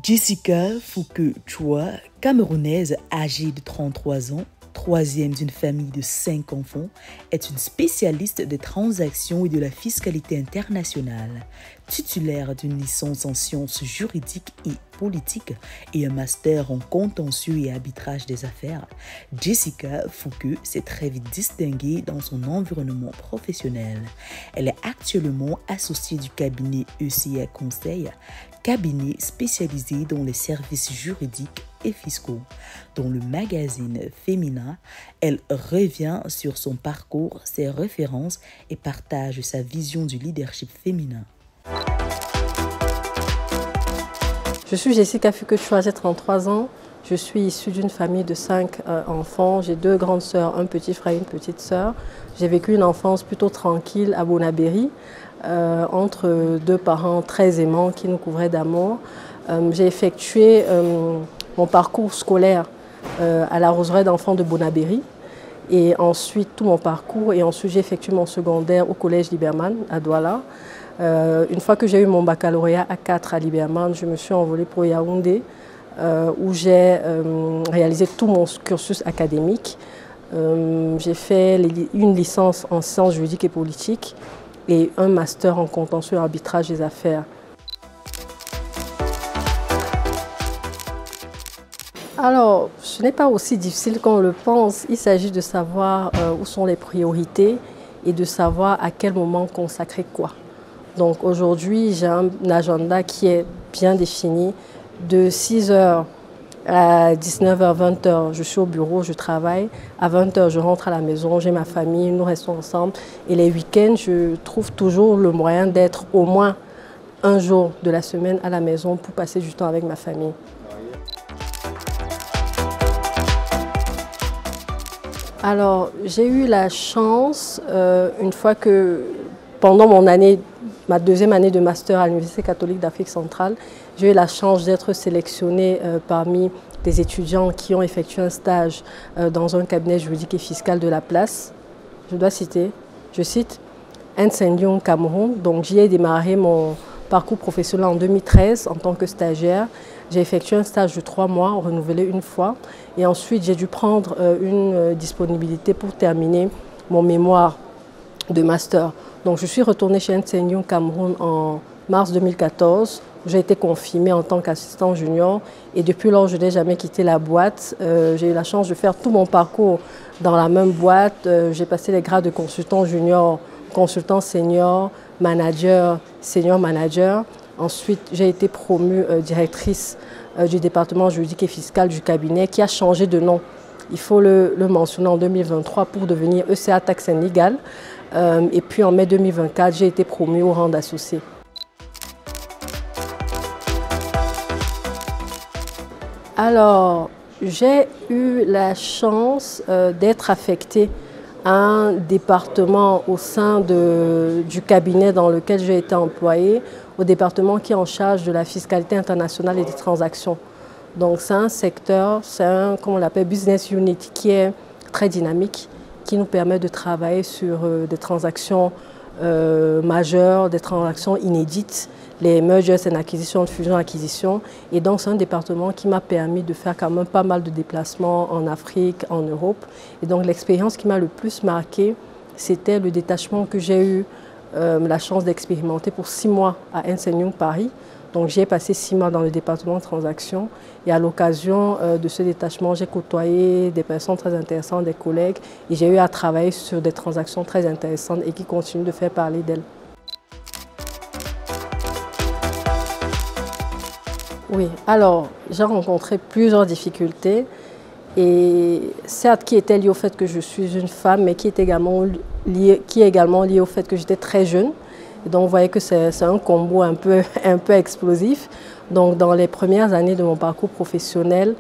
Jessica Fouke Chua, camerounaise âgée de 33 ans, troisième d'une famille de 5 enfants, est une spécialiste des transactions et de la fiscalité internationale. Titulaire d'une licence en sciences juridiques et politiques et un master en contentieux et arbitrage des affaires, Jessica Fouke s'est très vite distinguée dans son environnement professionnel. Elle est actuellement associée du cabinet ECA Conseil, cabinet spécialisé dans les services juridiques et fiscaux. Dans le magazine Féminin, elle revient sur son parcours, ses références et partage sa vision du leadership féminin. Je suis Jessica Fouke Chua, j'ai 33 ans. Je suis issue d'une famille de 5 enfants. J'ai 2 grandes sœurs, un petit frère et une petite sœur. J'ai vécu une enfance plutôt tranquille à Bonabéry, entre 2 parents très aimants qui nous couvraient d'amour. J'ai effectué mon parcours scolaire à la roseraie d'enfants de Bonabéry et ensuite tout mon parcours, et ensuite j'ai effectué mon secondaire au collège Liberman à Douala. Une fois que j'ai eu mon baccalauréat à 4 à Liberman, je me suis envolée pour Yaoundé où j'ai réalisé tout mon cursus académique. J'ai fait une licence en sciences juridiques et politiques et un master en contentieux et arbitrage des affaires. Alors, ce n'est pas aussi difficile qu'on le pense. Il s'agit de savoir où sont les priorités et de savoir à quel moment consacrer quoi. Donc aujourd'hui, j'ai un agenda qui est bien défini. De 6h à 19h, 20h, je suis au bureau, je travaille. À 20h, je rentre à la maison, j'ai ma famille, nous restons ensemble. Et les week-ends, je trouve toujours le moyen d'être au moins un jour de la semaine à la maison pour passer du temps avec ma famille. Alors, j'ai eu la chance, une fois que, pendant ma deuxième année de master à l'Université catholique d'Afrique centrale, j'ai eu la chance d'être sélectionnée parmi des étudiants qui ont effectué un stage dans un cabinet juridique et fiscal de la place. Je dois citer, je cite, Ernst & Young Cameroun. Donc, j'y ai démarré mon parcours professionnel en 2013 en tant que stagiaire. J'ai effectué un stage de 3 mois, renouvelé une fois. Et ensuite, j'ai dû prendre une disponibilité pour terminer mon mémoire de master. Donc, je suis retournée chez Ernst & Young Cameroun en mars 2014. J'ai été confirmée en tant qu'assistant junior. Et depuis lors, je n'ai jamais quitté la boîte. J'ai eu la chance de faire tout mon parcours dans la même boîte. J'ai passé les grades de consultant junior, consultant senior, manager, senior manager. Ensuite, j'ai été promue directrice du département juridique et fiscal du cabinet qui a changé de nom. Il faut le mentionner en 2023 pour devenir ECA Tax & Legal. Et puis en mai 2024, j'ai été promue au rang d'associé. Alors, j'ai eu la chance d'être affectée à un département au sein du cabinet dans lequel j'ai été employée, au département qui est en charge de la fiscalité internationale et des transactions. Donc c'est un secteur, c'est un, comme on l'appelle, business unit qui est très dynamique, qui nous permet de travailler sur des transactions majeures, des transactions inédites, les mergers and acquisitions, fusion-acquisition. Et donc c'est un département qui m'a permis de faire quand même pas mal de déplacements en Afrique, en Europe. Et donc l'expérience qui m'a le plus marqué, c'était le détachement que j'ai eu la chance d'expérimenter pour 6 mois à Ernst & Young Paris. Donc j'ai passé 6 mois dans le département de transactions et à l'occasion de ce détachement, j'ai côtoyé des personnes très intéressantes, des collègues, et j'ai eu à travailler sur des transactions très intéressantes et qui continuent de faire parler d'elles. Oui, alors j'ai rencontré plusieurs difficultés et certes qui étaient liées au fait que je suis une femme, mais qui est également liée au fait que j'étais très jeune. Et donc, vous voyez que c'est un combo un peu explosif. Donc, dans les premières années de mon parcours professionnel,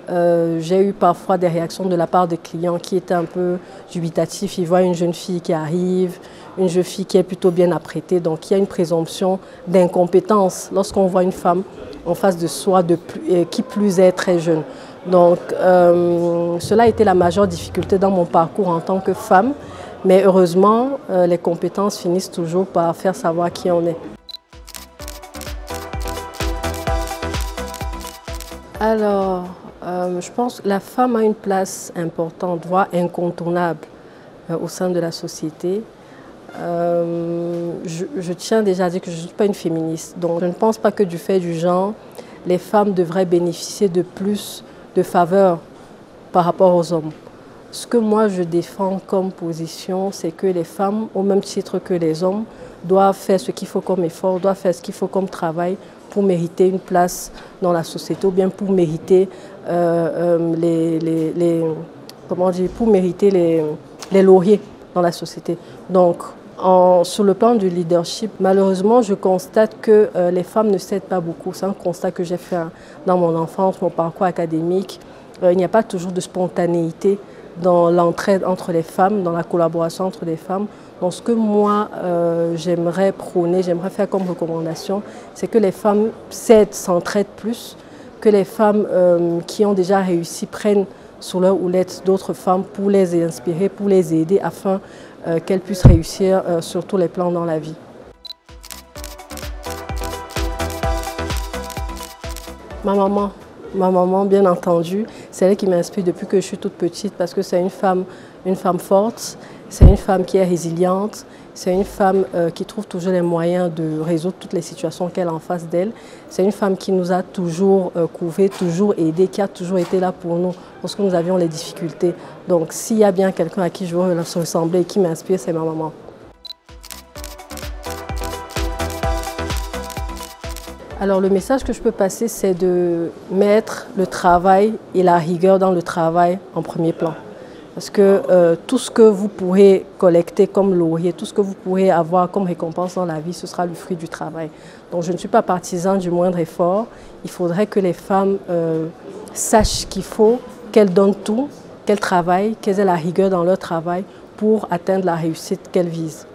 j'ai eu parfois des réactions de la part des clients qui étaient un peu dubitatifs. Ils voient une jeune fille qui arrive, une jeune fille qui est plutôt bien apprêtée. Donc, il y a une présomption d'incompétence lorsqu'on voit une femme en face de soi, qui plus est très jeune. Donc, cela a été la majeure difficulté dans mon parcours en tant que femme. Mais heureusement, les compétences finissent toujours par faire savoir qui on est. Alors, je pense que la femme a une place importante, voire incontournable au sein de la société. Je tiens déjà à dire que je ne suis pas une féministe, donc je ne pense pas que du fait du genre, les femmes devraient bénéficier de plus de faveurs par rapport aux hommes. Ce que moi je défends comme position, c'est que les femmes, au même titre que les hommes, doivent faire ce qu'il faut comme effort, doivent faire ce qu'il faut comme travail pour mériter une place dans la société ou bien pour mériter pour mériter les lauriers dans la société. Donc, sur le plan du leadership, malheureusement, je constate que les femmes ne s'aident pas beaucoup. C'est un constat que j'ai fait dans mon enfance, mon parcours académique. Il n'y a pas toujours de spontanéité dans l'entraide entre les femmes, dans la collaboration entre les femmes. Donc ce que moi, j'aimerais prôner, j'aimerais faire comme recommandation, c'est que les femmes s'aident, s'entraident plus, que les femmes qui ont déjà réussi prennent sous leur houlette d'autres femmes pour les inspirer, pour les aider afin qu'elles puissent réussir sur tous les plans dans la vie. Ma maman, bien entendu, c'est elle qui m'inspire depuis que je suis toute petite parce que c'est une femme forte, c'est une femme qui est résiliente, c'est une femme qui trouve toujours les moyens de résoudre toutes les situations qu'elle a en face d'elle. C'est une femme qui nous a toujours couvés, toujours aidés, qui a toujours été là pour nous lorsque nous avions les difficultés. Donc s'il y a bien quelqu'un à qui je veux ressembler et qui m'inspire, c'est ma maman. Alors le message que je peux passer, c'est de mettre le travail et la rigueur dans le travail en premier plan. Parce que tout ce que vous pourrez collecter comme laurier, tout ce que vous pourrez avoir comme récompense dans la vie, ce sera le fruit du travail. Donc je ne suis pas partisan du moindre effort. Il faudrait que les femmes sachent qu'il faut qu'elles donnent tout, qu'elles travaillent, qu'elles aient la rigueur dans leur travail pour atteindre la réussite qu'elles visent.